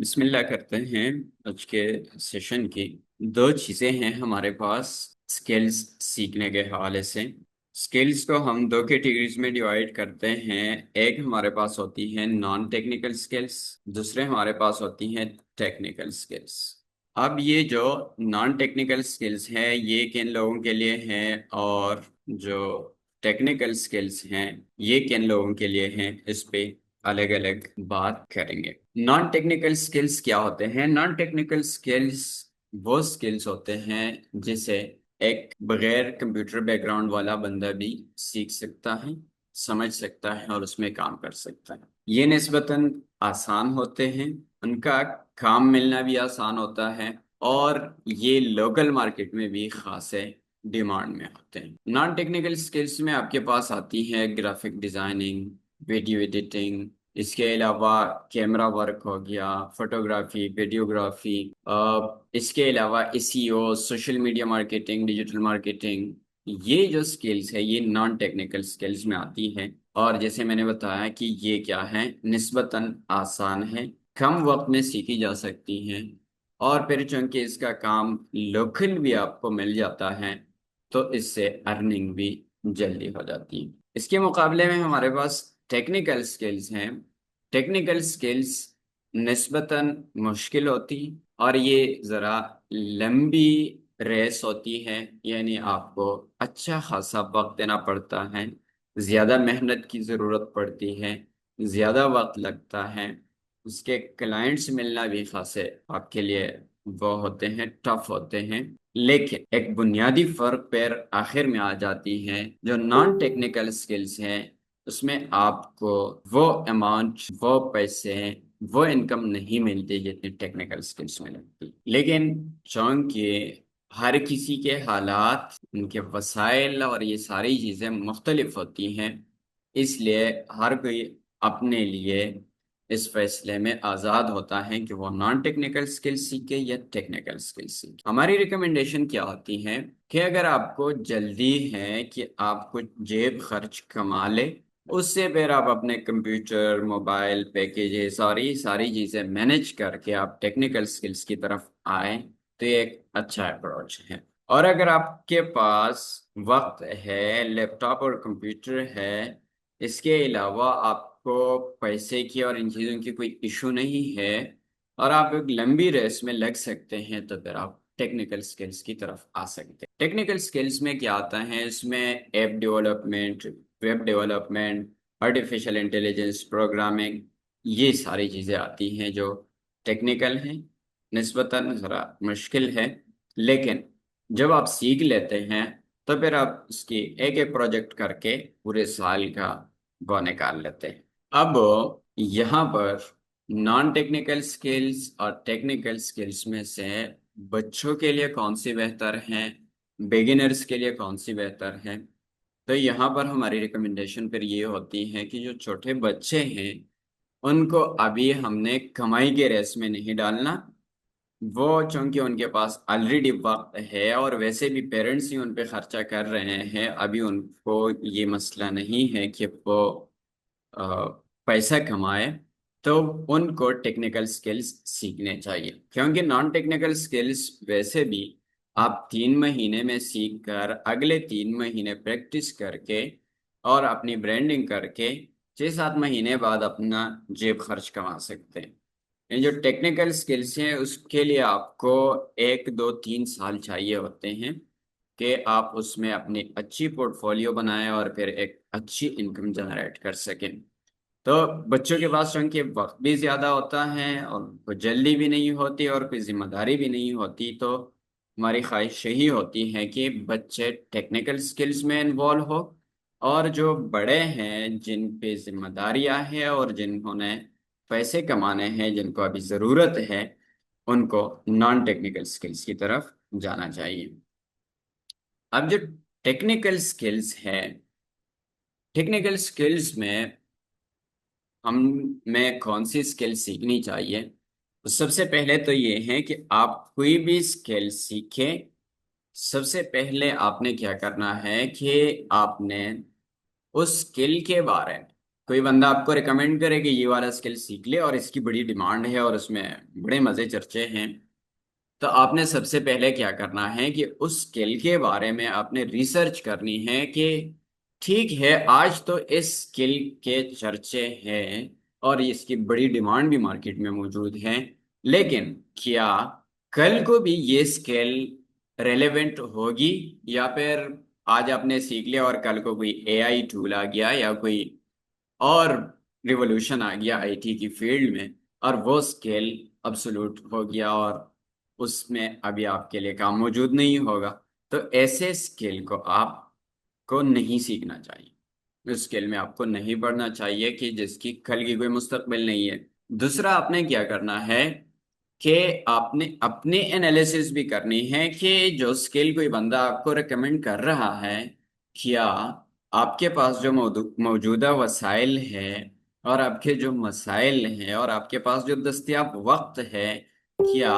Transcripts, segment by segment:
بسم اللہ کرتے ہیں۔ آج کے سیشن کی دو چیزیں ہیں ہمارے پاس سکلز سیکھنے کے حوالے سے۔ سکلز کو ہم دو کیٹیگریز میں ڈیوائیڈ کرتے ہیں۔ ایک ہمارے پاس ہوتی ہیں نان ٹیکنیکل سکلز، دوسرے ہمارے پاس ہوتی ہیں ٹیکنیکل سکلز۔ اب یہ جو نان ٹیکنیکل سکلز ہیں یہ کن لوگوں کے لیے ہیں، اور جو ٹیکنیکل سکلز ہیں یہ کن لوگوں کے لیے ہیں، اس پہ الگ الگ بات کریں گے۔ نان ٹیکنیکل سکلز کیا ہوتے ہیں؟ نان ٹیکنیکل سکلز وہ سکلز ہوتے ہیں جسے ایک بغیر کمپیوٹر بیک گراؤنڈ والا بندہ بھی سیکھ سکتا ہے، سمجھ سکتا ہے اور اس میں کام کر سکتا ہے۔ یہ نسبتاً آسان ہوتے ہیں، ان کا کام ملنا بھی آسان ہوتا ہے، اور یہ لوکل مارکیٹ میں بھی خاصے ڈیمانڈ میں ہوتے ہیں۔ نان ٹیکنیکل سکلز میں آپ کے پاس آتی ہے گرافک ڈیزائننگ، ویڈیو ایڈیٹنگ، اس کے علاوہ کیمرہ ورک ہو گیا، فوٹوگرافی، ویڈیوگرافی، اس کے علاوہ SEO، social media marketing, digital marketing. یہ جو سکلز ہے یہ نان ٹیکنیکل سکلز میں آتی ہے، اور جیسے میں نے بتایا کہ یہ کیا ہے، نسبتاً آسان ہے، کم وقت میں سیکھی جا سکتی ہیں، اور پھر چونکہ اس کا کام لوکل بھی آپ کو مل جاتا ہے تو اس سے ارننگ بھی جلدی ہو جاتی ہے۔ اس کے مقابلے میں ہمارے پاس ٹیکنیکل سکلز ہیں۔ ٹیکنیکل سکلز نسبتاً مشکل ہوتی، اور یہ ذرا لمبی ریس ہوتی ہے، یعنی آپ کو اچھا خاصا وقت دینا پڑتا ہے، زیادہ محنت کی ضرورت پڑتی ہے، زیادہ وقت لگتا ہے، اس کے کلائنٹس ملنا بھی خاصے آپ کے لیے وہ ہوتے ہیں، ٹف ہوتے ہیں۔ لیکن ایک بنیادی فرق پھر آخر میں آ جاتی ہے، جو نان ٹیکنیکل سکلز ہیں اس میں آپ کو وہ اماؤنٹ، وہ پیسے، وہ انکم نہیں ملتی جتنی ٹیکنیکل سکلز میں لگتی۔ لیکن چونکہ ہر کسی کے حالات، ان کے وسائل اور یہ ساری چیزیں مختلف ہوتی ہیں، اس لیے ہر کوئی اپنے لیے اس فیصلے میں آزاد ہوتا ہے کہ وہ نان ٹیکنیکل سکل سیکھے یا ٹیکنیکل سکل سیکھے۔ ہماری ریکمنڈیشن کیا ہوتی ہے کہ اگر آپ کو جلدی ہے کہ آپ کچھ جیب خرچ کما لے، اس سے پھر آپ اپنے کمپیوٹر، موبائل، پیکیجز اور یہ ساری چیزیں مینج کر کے آپ ٹیکنیکل سکلز کی طرف آئیں تو یہ ایک اچھا اپروچ ہے۔ اور اگر آپ کے پاس وقت ہے، لیپ ٹاپ اور کمپیوٹر ہے، اس کے علاوہ آپ کو پیسے کی اور ان چیزوں کی کوئی ایشو نہیں ہے، اور آپ ایک لمبی ریس میں لگ سکتے ہیں، تو پھر آپ ٹیکنیکل سکلز کی طرف آ سکتے ہیں۔ ٹیکنیکل سکلز میں کیا آتا ہے؟ اس میں app development, web development, artificial intelligence, programming, یہ ساری چیزیں آتی ہیں جو ٹیکنیکل ہیں، نسبتاً ذرا مشکل ہے، لیکن جب آپ سیکھ لیتے ہیں تو پھر آپ اس کی ایک ایک پروجیکٹ کر کے پورے سال کا وہ نکال لیتے ہیں۔ اب یہاں پر نان ٹیکنیکل سکلز اور ٹیکنیکل سکلز میں سے بچوں کے لیے کون سی بہتر ہیں، بگنرز کے لیے کون سی بہتر ہے؟ تو یہاں پر ہماری ریکمنڈیشن پھر یہ ہوتی ہے کہ جو چھوٹے بچے ہیں ان کو ابھی ہم نے کمائی کے ریس میں نہیں ڈالنا۔ وہ چونکہ ان کے پاس آلریڈی وقت ہے، اور ویسے بھی پیرنٹس ہی ان پہ خرچہ کر رہے ہیں، ابھی ان کو یہ مسئلہ نہیں ہے کہ وہ پیسہ کمائے، تو ان کو ٹیکنیکل سکلز سیکھنے چاہیے، کیونکہ نان ٹیکنیکل سکلز ویسے بھی آپ 3 مہینے میں سیکھ کر اگلے 3 مہینے پریکٹس کر کے اور اپنی برانڈنگ کر کے 6-7 مہینے بعد اپنا جیب خرچ کما سکتے ہیں۔ یہ جو ٹیکنیکل سکلز ہیں اس کے لیے آپ کو 1 2 3 سال چاہیے ہوتے ہیں کہ آپ اس میں اپنی اچھی پورٹ فولیو بنائیں اور پھر ایک اچھی انکم جنریٹ کر سکیں۔ تو بچوں کے پاس چونکہ وقت بھی زیادہ ہوتا ہے اور کوئی جلدی بھی نہیں ہوتی اور کوئی ذمہ داری بھی نہیں ہوتی، تو ہماری خواہش یہی ہوتی ہے کہ بچے ٹیکنیکل سکلز میں انوالو ہو، اور جو بڑے ہیں جن پہ ذمہ داریاں ہیں اور جنہوں نے پیسے کمانے ہیں، جن کو ابھی ضرورت ہے، ان کو نان ٹیکنیکل سکلز کی طرف جانا چاہیے۔ اب جو ٹیکنیکل سکلز ہے، ٹیکنیکل سکلز میں میں کون سی سکل سیکھنی چاہیے؟ سب سے پہلے تو یہ ہے کہ آپ کوئی بھی سکل سیکھیں، سب سے پہلے آپ نے کیا کرنا ہے کہ آپ نے اس سکل کے بارے میں کوئی بندہ آپ کو ریکمینڈ کرے کہ یہ والا اسکل سیکھ لے اور اس کی بڑی ڈیمانڈ ہے اور اس میں بڑے مزے چرچے ہیں، تو آپ نے سب سے پہلے کیا کرنا ہے کہ اس اسکل کے بارے میں آپ نے ریسرچ کرنی ہے کہ ٹھیک ہے آج تو اس اسکل کے چرچے ہیں اور اس کی بڑی ڈیمانڈ بھی مارکیٹ میں موجود ہے، لیکن کیا کل کو بھی یہ اسکل ریلیونٹ ہوگی؟ یا پھر آج آپ نے سیکھ لیا اور کل کو کوئی اے آئی ٹول آ گیا یا کوئی اور ریولوشن آ گیا آئی ٹی کی فیلڈ میں اور وہ اسکل ابسولوٹ ہو گیا اور اس میں ابھی آپ کے لیے کام موجود نہیں ہوگا، تو ایسے اسکل کو آپ کو نہیں سیکھنا چاہیے، اس اسکل میں آپ کو نہیں پڑھنا چاہیے کہ جس کی کل کی کوئی مستقبل نہیں ہے۔ دوسرا آپ نے کیا کرنا ہے کہ آپ نے اپنے انالیسس بھی کرنی ہے کہ جو اسکل کوئی بندہ آپ کو ریکمینڈ کر رہا ہے، کیا آپ کے پاس جو موجودہ وسائل ہے اور آپ کے جو مسائل ہیں اور آپ کے پاس جو دستیاب وقت ہے، کیا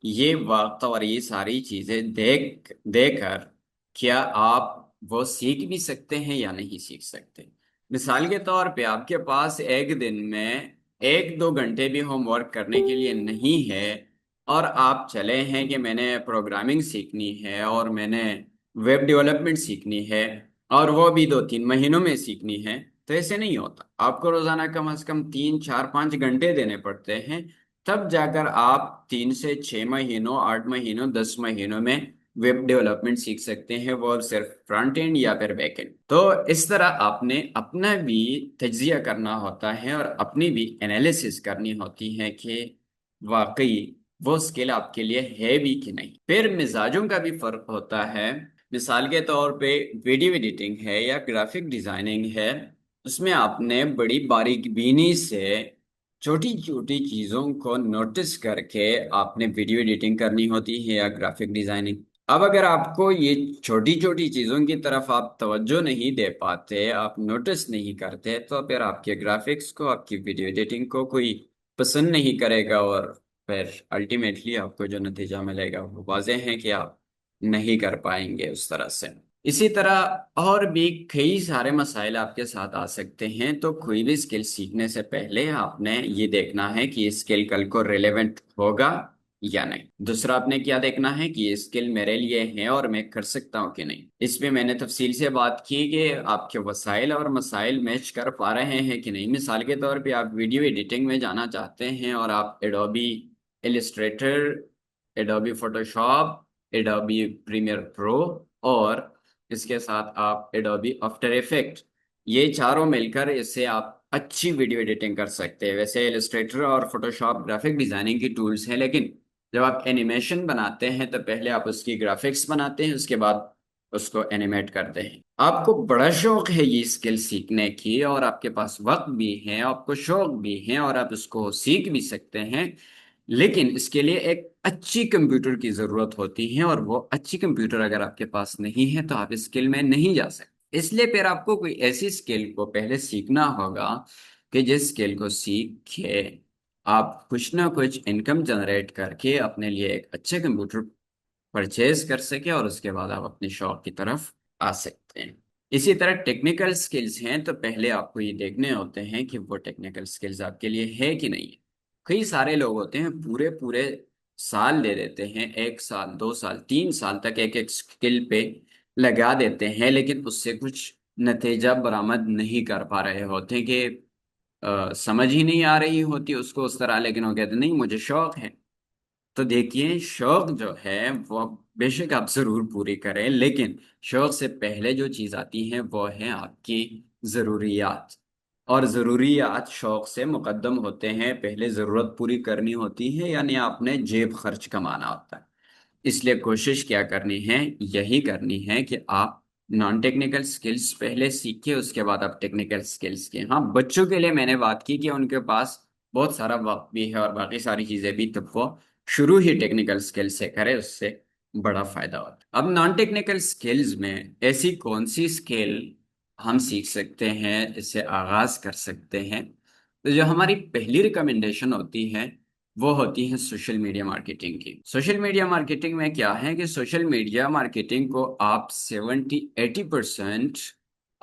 یہ وقت اور یہ ساری چیزیں دیکھ دے کر کیا آپ وہ سیکھ بھی سکتے ہیں یا نہیں سیکھ سکتے؟ مثال کے طور پہ آپ کے پاس ایک دن میں 1-2 گھنٹے بھی ہوم ورک کرنے کے لیے نہیں ہے اور آپ چلے ہیں کہ میں نے پروگرامنگ سیکھنی ہے اور میں نے ویب ڈیولپمنٹ سیکھنی ہے اور وہ بھی 2-3 مہینوں میں سیکھنی ہے، تو ایسے نہیں ہوتا۔ آپ کو روزانہ کم از کم 3-4-5 گھنٹے دینے پڑتے ہیں، تب جا کر آپ 3 سے 6 مہینوں، 8 مہینوں، 10 مہینوں میں ویب ڈیولپمنٹ سیکھ سکتے ہیں، وہ صرف فرنٹ اینڈ یا پھر بیک اینڈ۔ تو اس طرح آپ نے اپنا بھی تجزیہ کرنا ہوتا ہے اور اپنی بھی انالیسس کرنی ہوتی ہے کہ واقعی وہ اسکل آپ کے لیے ہے بھی کہ نہیں۔ پھر مزاجوں کا بھی فرق ہوتا ہے۔ مثال کے طور پہ ویڈیو ایڈیٹنگ ہے یا گرافک ڈیزائننگ ہے، اس میں آپ نے بڑی باریک بینی سے چھوٹی چھوٹی چیزوں کو نوٹس کر کے آپ نے ویڈیو ایڈیٹنگ کرنی ہوتی ہے یا گرافک ڈیزائننگ۔ اب اگر آپ کو یہ چھوٹی چھوٹی چیزوں کی طرف آپ توجہ نہیں دے پاتے، آپ نوٹس نہیں کرتے، تو پھر آپ کے گرافکس کو، آپ کی ویڈیو ایڈیٹنگ کو کوئی پسند نہیں کرے گا اور پھر الٹیمیٹلی آپ کو جو نتیجہ ملے گا وہ واضح ہے کہ آپ نہیں کر پائیں گے اس طرح سے۔ اسی طرح اور بھی کئی سارے مسائل آپ کے ساتھ آ سکتے ہیں، تو کوئی بھی اسکل سیکھنے سے پہلے آپ نے یہ دیکھنا ہے کہ یہ اسکل کل کو ریلیونٹ ہوگا یا نہیں۔ دوسرا آپ نے کیا دیکھنا ہے کہ یہ اسکل میرے لیے ہے اور میں کر سکتا ہوں کہ نہیں۔ اس پہ میں نے تفصیل سے بات کی کہ آپ کے وسائل اور مسائل میچ کر پا رہے ہیں کہ نہیں۔ مثال کے طور پہ آپ ویڈیو ایڈیٹنگ میں جانا چاہتے ہیں اور آپ Adobe Illustrator, Adobe Photoshop, Adobe Premiere Pro اور اس کے ساتھ آپ ایڈوبی آفٹر افیکٹ، یہ چاروں مل کر اس سے آپ اچھی ویڈیو ایڈیٹنگ کر سکتے ہیں۔ ویسے ایلسٹریٹر اور فوٹوشاپ گرافک ڈیزائننگ کی ٹولز ہیں، لیکن جب آپ اینیمیشن بناتے ہیں تو پہلے آپ اس کی گرافکس بناتے ہیں، اس کے بعد اس کو اینیمیٹ کرتے ہیں۔ آپ کو بڑا شوق ہے یہ اسکل سیکھنے کی اور آپ کے پاس وقت بھی ہے، آپ کو شوق بھی ہے اور آپ اس کو سیکھ بھی سکتے ہیں، لیکن اس کے لیے ایک اچھی کمپیوٹر کی ضرورت ہوتی ہے اور وہ اچھی کمپیوٹر اگر آپ کے پاس نہیں ہے تو آپ اسکل میں نہیں جا سکتے۔ اس لیے پھر آپ کو کوئی ایسی اسکل کو پہلے سیکھنا ہوگا کہ جس اسکل کو سیکھ کے آپ کچھ نہ کچھ انکم جنریٹ کر کے اپنے لیے ایک اچھے کمپیوٹر پرچیز کر سکے اور اس کے بعد آپ اپنے شوق کی طرف آ سکتے ہیں۔ اسی طرح ٹیکنیکل سکلز ہیں، تو پہلے آپ کو یہ دیکھنے ہوتے ہیں کہ وہ ٹیکنیکل سکلز آپ کے لیے ہے کہ نہیں ہے۔ کئی سارے لوگ ہوتے ہیں پورے پورے سال لے دیتے ہیں، 1 سال، 2 سال، 3 سال تک ایک ایک اسکل پہ لگا دیتے ہیں، لیکن اس سے کچھ نتیجہ برآمد نہیں کر پا رہے ہوتے کہ سمجھ ہی نہیں آ رہی ہوتی اس کو اس طرح، لیکن وہ کہتے نہیں مجھے شوق ہے۔ تو دیکھیے شوق جو ہے وہ بے شک آپ ضرور پوری کریں، لیکن شوق سے پہلے جو چیز آتی ہے وہ ہے آپ کی ضروریات، اور ضروریات شوق سے مقدم ہوتے ہیں۔ پہلے ضرورت پوری کرنی ہوتی ہے، یعنی آپ نے جیب خرچ کمانا ہوتا ہے۔ اس لیے کوشش کیا کرنی ہے، یہی کرنی ہے کہ آپ نان ٹیکنیکل سکلز پہلے سیکھیں، اس کے بعد آپ ٹیکنیکل سکلز کے۔ ہاں بچوں کے لیے میں نے بات کی کہ ان کے پاس بہت سارا وقت بھی ہے اور باقی ساری چیزیں بھی، تب وہ شروع ہی ٹیکنیکل سکل سے کرے، اس سے بڑا فائدہ ہوتا ہے۔ اب نان ٹیکنیکل سکلز میں ایسی کون سی سکل ہم سیکھ سکتے ہیں، اس سے آغاز کر سکتے ہیں؟ تو جو ہماری پہلی ریکمنڈیشن ہوتی ہے وہ ہوتی ہے سوشل میڈیا مارکیٹنگ کی۔ سوشل میڈیا مارکیٹنگ میں کیا ہے کہ سوشل میڈیا مارکیٹنگ کو آپ 70-80%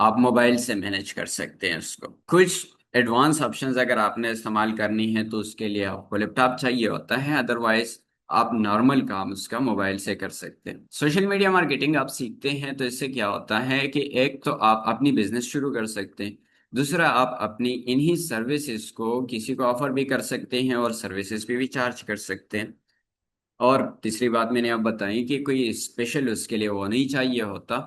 آپ موبائل سے مینج کر سکتے ہیں اس کو. کچھ ایڈوانس آپشنز اگر آپ نے استعمال کرنی ہے تو اس کے لیے آپ کو لیپ ٹاپ چاہیے ہوتا ہے، ادروائز آپ نارمل کام اس کا موبائل سے کر سکتے ہیں. سوشل میڈیا مارکیٹنگ آپ سیکھتے ہیں تو اس سے کیا ہوتا ہے کہ ایک تو آپ اپنی بزنس شروع کر سکتے ہیں، دوسرا آپ اپنی انہی سروسز کو کسی کو آفر بھی کر سکتے ہیں اور سروسز پہ بھی چارج کر سکتے ہیں. اور تیسری بات میں نے آپ بتائی کہ کوئی اسپیشل اس کے لیے وہ نہیں چاہیے ہوتا.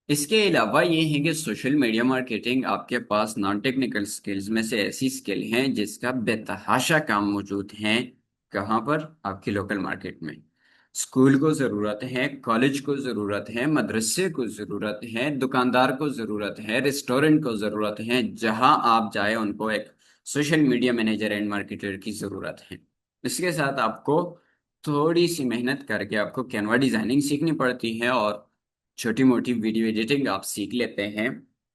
اس کے علاوہ یہ ہے کہ سوشل میڈیا مارکیٹنگ آپ کے پاس نان ٹیکنیکل سکلز میں سے ایسی سکل ہیں جس کا بے تحاشا کام موجود ہیں. کہاں پر؟ آپ کی لوکل مارکیٹ میں. اسکول کو ضرورت ہے، کالج کو ضرورت ہے، مدرسے کو ضرورت ہے، دکاندار کو ضرورت ہے، ریسٹورنٹ کو ضرورت ہے. جہاں آپ جائیں ان کو ایک social media manager and marketer کی ضرورت ہے. اس کے ساتھ آپ کو تھوڑی سی محنت کر کے آپ کو کینوا ڈیزائننگ سیکھنی پڑتی ہے، اور چھوٹی موٹی ویڈیو ایڈیٹنگ آپ سیکھ لیتے ہیں،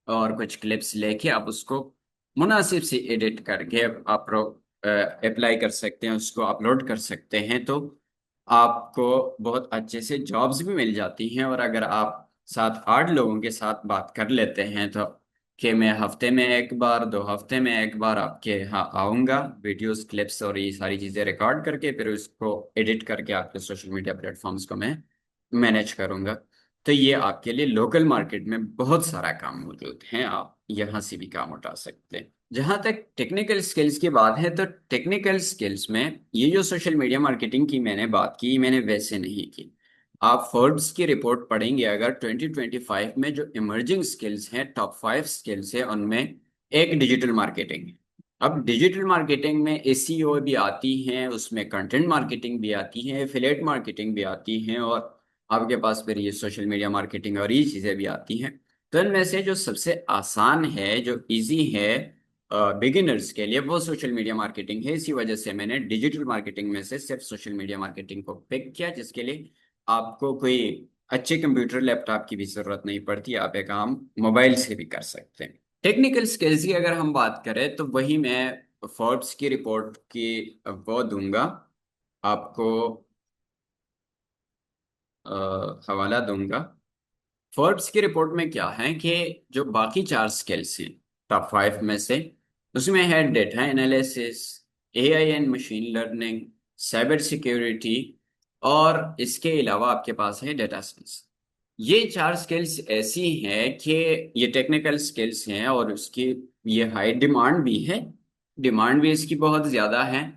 اور کچھ کلپس لے کے آپ اس کو مناسب سے ایڈٹ کر کے آپ اپلائی کر سکتے ہیں، اس کو اپلوڈ کر سکتے ہیں. تو آپ کو بہت اچھے سے جابز بھی مل جاتی ہیں. اور اگر آپ 7-8 لوگوں کے ساتھ بات کر لیتے ہیں تو کہ میں ہفتے میں ایک بار 2 ہفتے میں ایک بار آپ کے یہاں آؤں گا، ویڈیوز کلپس اور یہ ساری چیزیں ریکارڈ کر کے پھر اس کو ایڈٹ کر کے آپ کے سوشل میڈیا پلیٹ فارمز کو میں مینیج کروں گا. تو یہ آپ کے لیے لوکل مارکیٹ میں بہت سارا کام موجود ہے، آپ یہاں سے بھی کام اٹھا سکتے ہیں. جہاں تک ٹیکنیکل سکلز کی بات ہے تو ٹیکنیکل سکلز میں یہ جو سوشل میڈیا مارکیٹنگ کی میں نے بات کی، میں نے ویسے نہیں کی. آپ فوربس کی رپورٹ پڑھیں گے اگر 2025 میں جو ایمرجنگ سکلز ہیں، ٹاپ 5 سکلز ہیں، ان میں ایک ڈیجیٹل مارکیٹنگ ہے. اب ڈیجیٹل مارکیٹنگ میں SEO بھی آتی ہیں، اس میں کنٹینٹ مارکیٹنگ بھی آتی ہے، ایفیلیٹ مارکیٹنگ بھی آتی ہیں، اور آپ کے پاس پھر یہ سوشل میڈیا مارکیٹنگ اور یہ چیزیں بھی آتی ہیں. تو ان میں سے جو سب سے آسان ہے، جو ایزی ہے بگنرز کے لیے، وہ سوشل میڈیا مارکیٹنگ ہے. اسی وجہ سے میں نے ڈیجیٹل مارکیٹنگ میں سے صرف سوشل میڈیا مارکیٹنگ کو پک کیا، جس کے لیے آپ کو کوئی اچھے کمپیوٹر لیپ ٹاپ کی بھی ضرورت نہیں پڑتی، آپ یہ کام موبائل سے بھی کر سکتے ہیں. ٹیکنیکل سکلز کی اگر ہم بات کریں تو وہی میں فوربس کی رپورٹ کی وہ دوں گا آپ کو، حوالہ دوں گا. فوربس کی رپورٹ میں کیا ہے کہ جو باقی 4 سکلز ہیں ٹاپ 5 میں سے، اس میں ہے data analysis, AI and machine learning, cyber security, اور اس کے علاوہ آپ کے پاس ہے ڈیٹا سائنس. یہ 4 سکلز ایسی ہیں کہ یہ ٹیکنیکل سکلز ہیں، اور اس کی یہ ہائی ڈیمانڈ بھی ہے. ڈیمانڈ بھی اس کی بہت زیادہ ہے،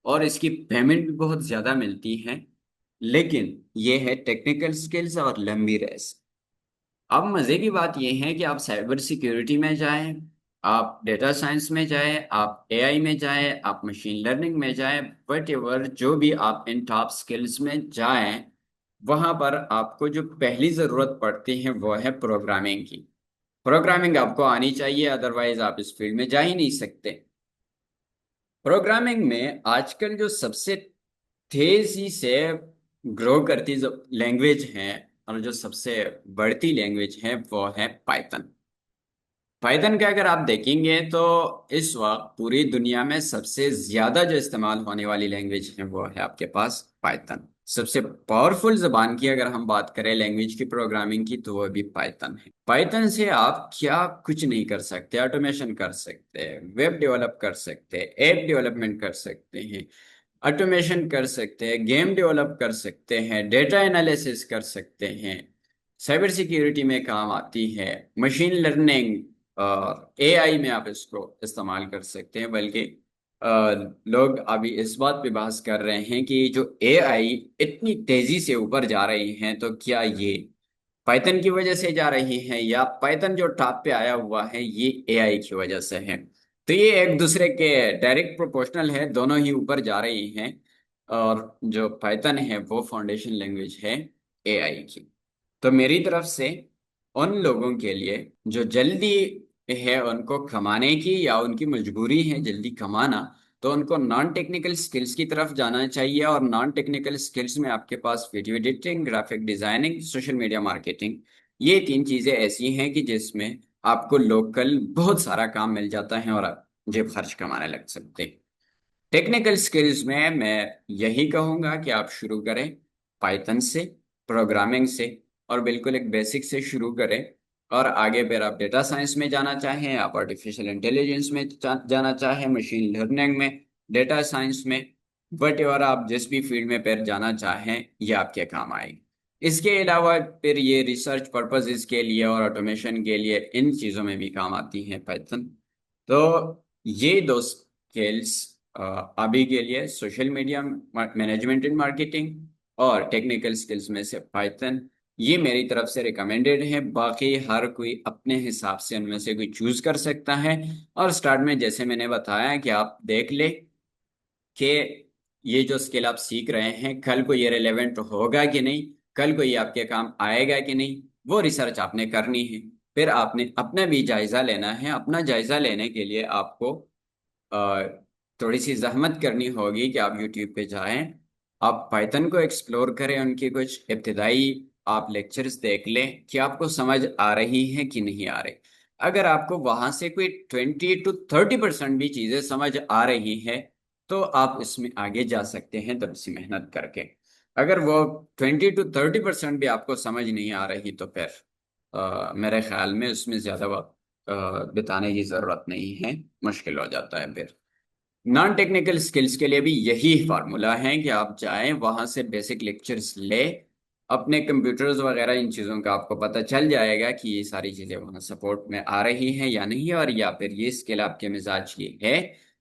اور اس کی پیمنٹ بھی بہت زیادہ ملتی ہے. لیکن یہ ہے ٹیکنیکل سکلز اور لمبی ریس. اب مزے کی بات یہ ہے کہ آپ سائبر سیکیورٹی میں جائیں، آپ ڈیٹا سائنس میں جائیں، آپ AI میں جائیں، آپ مشین لرننگ میں جائیں، وٹ ایور جو بھی آپ ان ٹاپ سکلز میں جائیں، وہاں پر آپ کو جو پہلی ضرورت پڑتی ہے وہ ہے پروگرامنگ کی. پروگرامنگ آپ کو آنی چاہیے، ادروائز آپ اس فیلڈ میں جا ہی نہیں سکتے. پروگرامنگ میں آج کل جو سب سے تیزی سے گرو کرتی جو لینگویج ہے اور جو سب سے بڑھتی لینگویج ہے وہ ہے پائتن. پائتن کا اگر آپ دیکھیں گے تو اس وقت پوری دنیا میں سب سے زیادہ جو استعمال ہونے والی لینگویج ہے وہ ہے آپ کے پاس پائتن. سب سے پاورفل زبان کی اگر ہم بات کریں لینگویج کی پروگرامنگ کی تو وہ بھی پائتن ہے. پائتن سے آپ کیا کچھ نہیں کر سکتے، آٹومیشن کر سکتے، ویب ڈیولپ کر سکتے، ایپ ڈیولپمنٹ کر سکتے ہیں، آٹومیشن کر سکتے ہیں، گیم ڈیولپ کر سکتے ہیں، ڈیٹا انالیسس کر سکتے ہیں، سائبر سیکیورٹی میں کام آتی ہے، مشین لرننگ اور AI میں آپ اس کو استعمال کر سکتے ہیں. بلکہ لوگ ابھی اس بات پہ بحث کر رہے ہیں کہ جو AI اتنی تیزی سے اوپر جا رہی ہیں تو کیا یہ پائتن کی وجہ سے جا رہی ہے، یا پائتن جو ٹاپ پہ آیا ہوا ہے یہ AI کی وجہ سے ہے. تو یہ ایک دوسرے کے ڈائریکٹ پروپورشنل ہے، دونوں ہی اوپر جا رہی ہیں. اور جو پائتن ہے وہ فاؤنڈیشن لینگویج ہے AI کی. تو میری طرف سے ان لوگوں کے لیے جو جلدی ہے ان کو کمانے کی، یا ان کی مجبوری ہے جلدی کمانا، تو ان کو نان ٹیکنیکل سکلز کی طرف جانا چاہیے. اور نان ٹیکنیکل سکلز میں آپ کے پاس video editing, graphic designing, social media marketing, یہ 3 چیزیں ایسی ہیں کہ جس میں آپ کو لوکل بہت سارا کام مل جاتا ہے اور آپ جیب خرچ کمانے لگ سکتے ہیں. ٹیکنیکل سکلز میں یہی کہوں گا کہ آپ شروع کریں پائتن سے، پروگرامنگ سے، اور بالکل ایک بیسک سے شروع کریں. اور آگے پھر آپ ڈیٹا سائنس میں جانا چاہیں، آپ آرٹیفیشل انٹیلیجنس میں جانا چاہیں، مشین لرننگ میں، ڈیٹا سائنس میں، وٹ ایور آپ جس بھی فیلڈ میں پھر جانا چاہیں یہ آپ کے کام آئے گی۔ اس کے علاوہ پھر یہ ریسرچ پرپزز کے لیے اور آٹومیشن کے لیے ان چیزوں میں بھی کام آتی ہیں پائتھن۔ تو یہ دو اسکلس ابھی کے لیے social media management in marketing اور ٹیکنیکل سکلز میں سے پائتھن یہ میری طرف سے ریکمینڈیڈ ہے۔ باقی ہر کوئی اپنے حساب سے ان میں سے کوئی چوز کر سکتا ہے، اور سٹارٹ میں جیسے میں نے بتایا کہ آپ دیکھ لیں کہ یہ جو اسکل آپ سیکھ رہے ہیں کل کو یہ ریلیونٹ ہوگا کہ نہیں، کل کو یہ آپ کے کام آئے گا کہ نہیں، وہ ریسرچ آپ نے کرنی ہے۔ پھر آپ نے اپنا بھی جائزہ لینا ہے۔ اپنا جائزہ لینے کے لیے آپ کو تھوڑی سی زحمت کرنی ہوگی کہ آپ یوٹیوب پہ جائیں، آپ پائتھن کو ایکسپلور کریں، ان کی کچھ ابتدائی آپ لیکچرز دیکھ لیں کہ آپ کو سمجھ آ رہی ہے کہ نہیں آ رہی۔ اگر آپ کو وہاں سے کوئی 20 to 30% بھی چیزیں سمجھ آ رہی ہے تو آپ اس میں آگے جا سکتے ہیں تھوڑی سی محنت کر کے۔ اگر وہ 20 to 30% بھی آپ کو سمجھ نہیں آ رہی تو پھر میرے خیال میں اس میں زیادہ وقت بتانے کی ضرورت نہیں ہے، مشکل ہو جاتا ہے پھر۔ نان ٹیکنیکل سکلز کے لیے بھی یہی فارمولا ہے کہ آپ جائیں وہاں سے بیسک لیکچرز لے، اپنے کمپیوٹرز وغیرہ ان چیزوں کا آپ کو پتہ چل جائے گا کہ یہ ساری چیزیں وہاں سپورٹ میں آ رہی ہیں یا نہیں، اور یا پھر یہ سکل آپ کے مزاج کی ہے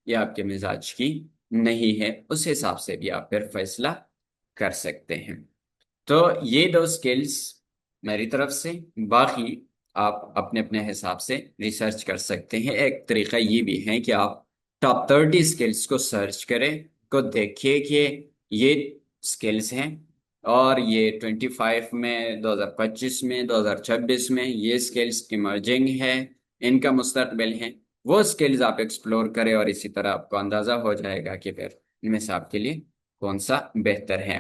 یا آپ کے مزاج کی نہیں ہے، اس حساب سے بھی آپ پھر فیصلہ کر سکتے ہیں۔ تو یہ دو سکلز میری طرف سے، باقی آپ اپنے اپنے حساب سے ریسرچ کر سکتے ہیں۔ ایک طریقہ یہ بھی ہے کہ آپ ٹاپ 30 سکلز کو سرچ کریں، کو دیکھیے کہ یہ سکلز ہیں اور یہ 25 میں، 2025 میں، 2026 میں یہ سکلز ایمرجنگ ہے، ان کا مستقبل ہے۔ وہ سکلز آپ ایکسپلور کریں اور اسی طرح آپ کو اندازہ ہو جائے گا کہ پھر ان میں سے آپ کے لیے کون سا بہتر ہے۔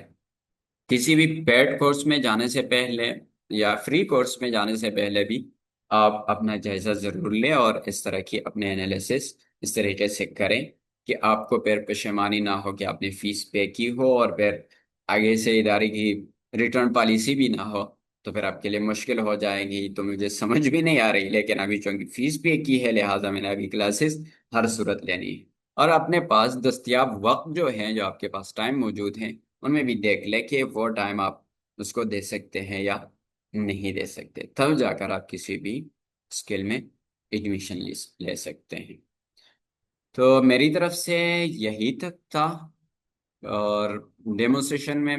کسی بھی پیڈ کورس میں جانے سے پہلے یا فری کورس میں جانے سے پہلے بھی آپ اپنا جائزہ ضرور لیں اور اس طرح کی اپنے انالیسس اس طریقے سے کریں کہ آپ کو پھر پشیمانی نہ ہو کہ آپ نے فیس پے کی ہو اور پھر آگے سے ادارے کی ریٹرن پالیسی بھی نہ ہو تو پھر آپ کے لیے مشکل ہو جائے گی۔ تو مجھے سمجھ بھی نہیں آ رہی، لیکن ابھی چونکہ فیس پے کی ہے لہٰذا میں نے ابھی کلاسز ہر صورت لینی ہے۔ اور اپنے پاس دستیاب وقت جو ہیں، جو آپ کے پاس ٹائم موجود ہیں، ان میں بھی دیکھ لیں کہ وہ ٹائم آپ اس کو دے سکتے ہیں یا نہیں دے سکتے، تب جا کر آپ کسی بھی اسکل میں ایڈمیشن لے سکتے ہیں۔ تو میری طرف سے یہی تک تھا، اور ڈیمو سیشن میں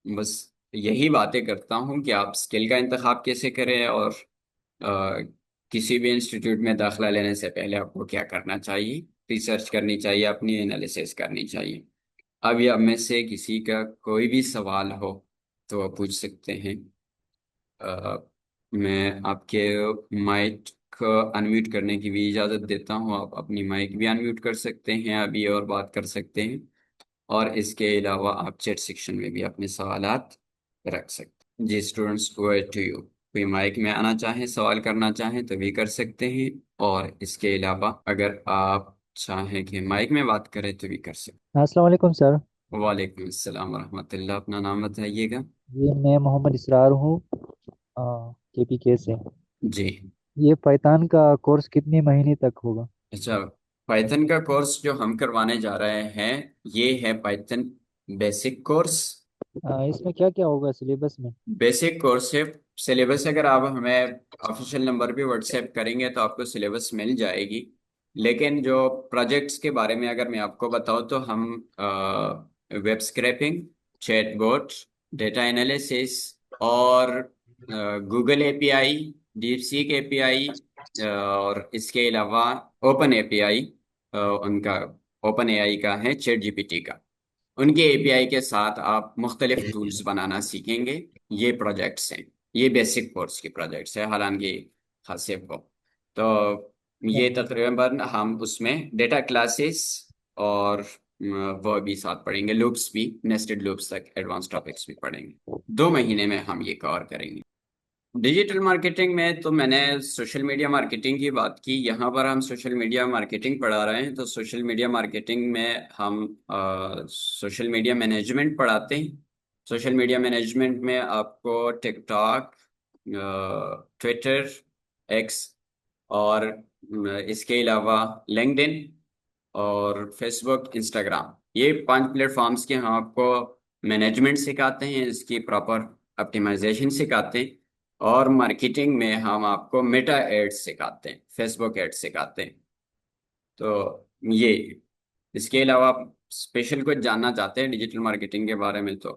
بس یہی باتیں کرتا ہوں کہ آپ اسکل کا انتخاب کیسے کریں اور کسی بھی انسٹیٹیوٹ میں داخلہ لینے سے پہلے آپ کو کیا کرنا چاہیے، ریسرچ کرنی چاہیے، اپنی انالیسس کرنی چاہیے۔ اب یہ اب میں سے کسی کا کوئی بھی سوال ہو تو وہ پوچھ سکتے ہیں۔ میں آپ کے مائک کو انمیوٹ کرنے کی بھی اجازت دیتا ہوں، آپ اپنی مائک بھی انمیوٹ کر سکتے ہیں ابھی اور بات کر سکتے ہیں، اور اس کے علاوہ آپ چیٹ سیکشن میں بھی اپنے سوالات رکھ سکتے ہیں۔ جی اسٹوڈنٹس، اوور ٹو یو۔ کوئی مائک میں آنا چاہیں، سوال کرنا چاہیں تو بھی کر سکتے ہیں، اور اس کے علاوہ اگر آپ چاہیں کہ مائک میں بات کریں تو بھی کر سکتے السلام علیکم سر۔ ہیں۔ وعلیکم السلام ورحمۃ اللہ، اپنا نام بتائیے گا؟ یہ میں محمد اسرار ہوں، کے پی کے سے۔ جی یہ پائتھن کا کورس کتنے مہینے تک ہوگا؟ اچھا، پائتھن کا کورس جو ہم کروانے جا رہے ہیں یہ ہے پائتھن بیسک کورس۔ اس میں کیا کیا ہوگا سلیبس میں؟ بیسک کورس ہے، سلیبس اگر آپ ہمیں آفیشیل نمبر پہ واٹس ایپ کریں گے تو آپ کو سلیبس مل جائے گی، لیکن جو پروجیکٹس کے بارے میں اگر میں آپ کو بتاؤں تو ہم web scraping, chat bot, data analysis اور گوگل اے پی آئی، ڈیپ سیک اے پی آئی، اور اس کے علاوہ اوپن اے پی آئی، ان کا اوپن اے آئی کا ہے، چیٹ جی پی ٹی کا، ان کے اے پی آئی کے ساتھ آپ مختلف ٹولز بنانا سیکھیں گے۔ یہ پروجیکٹس ہیں، یہ بیسک کورس کے پروجیکٹس ہیں، حالانکہ خاصے کو تو یہ تقریباً ہم اس میں ڈیٹا کلاسز اور وہ بھی ساتھ پڑھیں گے، لوپس بھی، نیسٹڈ لوپس تک ایڈوانس ٹاپکس بھی پڑھیں گے۔ 2 مہینے میں ہم یہ کور کریں گے۔ ڈیجیٹل مارکیٹنگ میں تو میں نے سوشل میڈیا مارکیٹنگ کی بات کی، یہاں پر ہم سوشل میڈیا مارکیٹنگ پڑھا رہے ہیں، تو سوشل میڈیا مارکیٹنگ میں ہم سوشل میڈیا مینجمنٹ پڑھاتے ہیں۔ سوشل میڈیا مینجمنٹ میں آپ کو ٹک ٹاک، ٹویٹر، ایکس، اور اس کے علاوہ لنکڈن اور فیس بک، انسٹاگرام، یہ 5 پلیٹ فارمز کے ہم آپ کو مینجمنٹ سکھاتے ہیں، اس کی پراپر اپٹیمائزیشن سکھاتے ہیں، اور مارکیٹنگ میں ہم آپ کو میٹا ایڈ سکھاتے ہیں، فیس بک ایڈ سکھاتے ہیں۔ تو یہ، اس کے علاوہ آپ اسپیشل کچھ جاننا چاہتے ہیں ڈیجیٹل مارکیٹنگ کے بارے میں تو،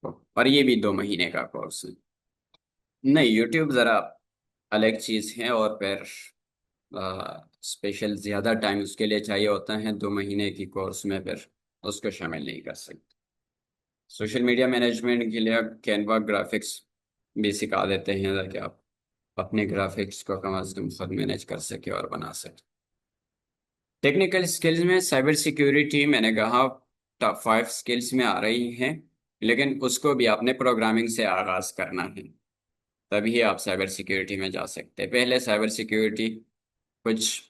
اور یہ بھی 2 مہینے کا کورس ہے۔ نہیں، یوٹیوب ذرا الگ چیز ہے، اور پھر اسپیشل زیادہ ٹائم اس کے لیے چاہیے ہوتا ہے، 2 مہینے کی کورس میں پھر اس کو شامل نہیں کر سکتے۔ سوشل میڈیا مینجمنٹ کے لیے کینوا گرافکس بھی سکھا دیتے ہیں تاکہ آپ اپنے گرافکس کو کم از کم خود مینیج کر سکے اور بنا سکے۔ ٹیکنیکل سکلز میں سائبر سیکیورٹی میں نے کہا ٹاپ 5 سکلز میں آ رہی ہیں، لیکن اس کو بھی آپ نے پروگرامنگ سے آغاز کرنا ہے، تبھی آپ سائبر سیکیورٹی میں جا سکتے ہیں۔ پہلے سائبر سیکیورٹی کچھ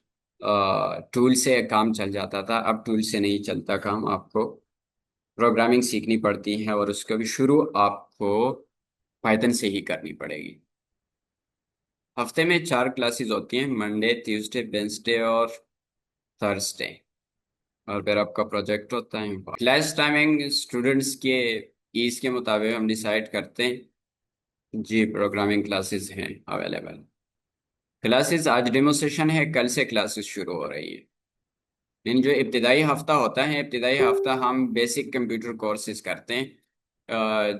ٹول سے کام چل جاتا تھا، اب ٹول سے نہیں چلتا کام، آپ کو پروگرامنگ سیکھنی پڑتی ہے، اور اس کا بھی شروع آپ کو پائتن سے ہی کرنی پڑے گی۔ ہفتے میں 4 کلاسز ہوتی ہیں، منڈے، ٹیوزڈے، وینسڈے اور تھرسڈے، اور پھر آپ کا پروجیکٹ ہوتا ہے۔ کلاس ٹائمنگ اسٹوڈنٹس کے ایز کے مطابق ہم ڈیسائیڈ کرتے ہیں۔ جی، پروگرامنگ کلاسز ہیں اویلیبل۔ کلاسز آج ڈیمو سیشن ہے، کل سے کلاسز شروع ہو رہی ہے۔ جو ابتدائی ہفتہ ہوتا ہے، ابتدائی ہفتہ ہم بیسک کمپیوٹر کورسز کرتے ہیں،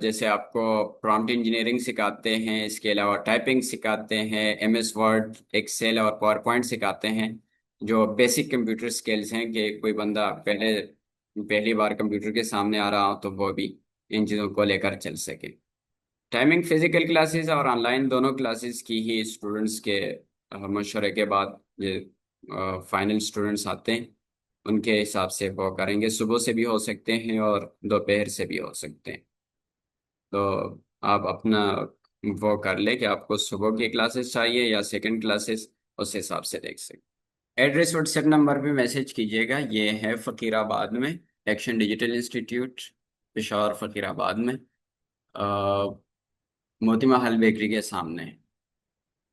جیسے آپ کو پرامپٹ انجینئرنگ سکھاتے ہیں، اس کے علاوہ ٹائپنگ سکھاتے ہیں، ایم ایس ورڈ، ایکسل اور پاور پوائنٹ سکھاتے ہیں، جو بیسک کمپیوٹر سکلز ہیں کہ کوئی بندہ پہلی بار کمپیوٹر کے سامنے آ رہا ہو تو وہ بھی ان چیزوں کو لے کر چل سکے۔ ٹائمنگ فزیکل کلاسز اور آن لائن دونوں کلاسز کی ہی اسٹوڈنٹس کے مشورے کے بعد جو فائنل اسٹوڈنٹس آتے ہیں ان کے حساب سے وہ کریں گے، صبح سے بھی ہو سکتے ہیں اور دوپہر سے بھی ہو سکتے ہیں۔ تو آپ اپنا وہ کر لیں کہ آپ کو صبح کی کلاسز چاہیے یا سیکنڈ کلاسز، اس حساب سے دیکھ سکتے۔ ایڈریس واٹس ایپ نمبر پہ میسج کیجیے گا، یہ ہے فقیر آباد میں، ایکشن ڈیجیٹل انسٹیٹیوٹ، پشاور فقیر آباد میں، موتی محل بیکری کے سامنے۔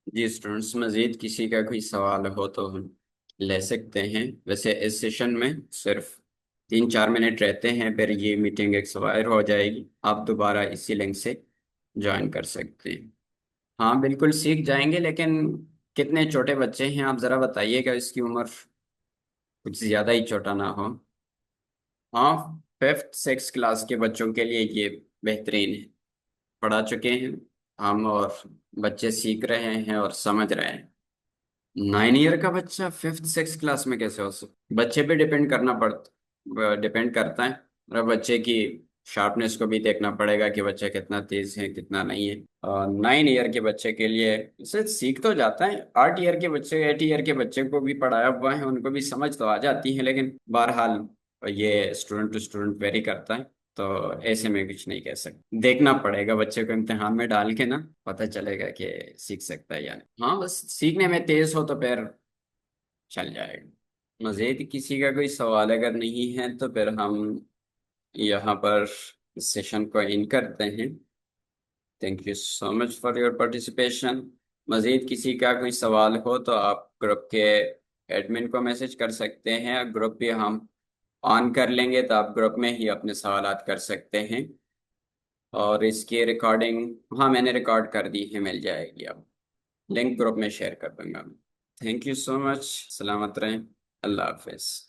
جی اسٹوڈنٹس، مزید کسی کا کوئی سوال ہو تو ہم لے سکتے ہیں، ویسے اس سیشن میں صرف 3-4 منٹ رہتے ہیں، پھر یہ میٹنگ ایکسپائر ہو جائے گی، آپ دوبارہ اسی لنک سے جوائن کر سکتے ہیں۔ ہاں بالکل سیکھ جائیں گے، لیکن کتنے چھوٹے بچے ہیں آپ ذرا بتائیے گا، اس کی عمر کچھ زیادہ ہی چھوٹا نہ ہو۔ ہاں، 5th 6th کلاس کے بچوں کے لیے یہ بہترین ہے، پڑھا چکے ہیں ہم، اور بچے سیکھ رہے ہیں اور سمجھ رہے ہیں۔ 9 ایئر کا بچہ 5th 6th کلاس میں کیسے ہو سکتا؟ بچے پہ ڈپینڈ کرتا ہے، اور بچے کی شارپنیس کو بھی دیکھنا پڑے گا کہ بچہ کتنا تیز ہے کتنا نہیں ہے۔ 9 ایئر کے بچے کے لیے اسے سیکھ تو جاتا ہے، 8 ایئر کے بچے 8 ایئر کے بچے کو بھی پڑھایا ہوا ہے، ان کو بھی سمجھ تو آ جاتی ہے، لیکن بہرحال یہ اسٹوڈنٹ ٹو اسٹوڈنٹ ویری کرتا ہے، تو ایسے میں کچھ نہیں کہہ سکتے، دیکھنا پڑے گا بچے کو امتحان میں ڈال کے نا، پتہ چلے گا کہ سیکھ سکتا ہے یا نہیں۔ ہاں بس سیکھنے میں تیز ہو تو پھر چل جائے گا۔ مزید کسی کا کوئی سوال اگر نہیں ہے تو پھر ہم یہاں پر سیشن کو ان کرتے ہیں۔ Thank you so much for your participation. مزید کسی کا کوئی سوال ہو تو آپ گروپ کے ایڈمن کو میسج کر سکتے ہیں، گروپ بھی ہم آن کر لیں گے تو آپ گروپ میں ہی اپنے سوالات کر سکتے ہیں، اور اس کی ریکارڈنگ ہاں میں نے ریکارڈ کر دی ہے، مل جائے گی، اب لنک گروپ میں شیئر کر دوں گا۔ تھینک یو سو مچ، سلامت رہیں، اللہ حافظ۔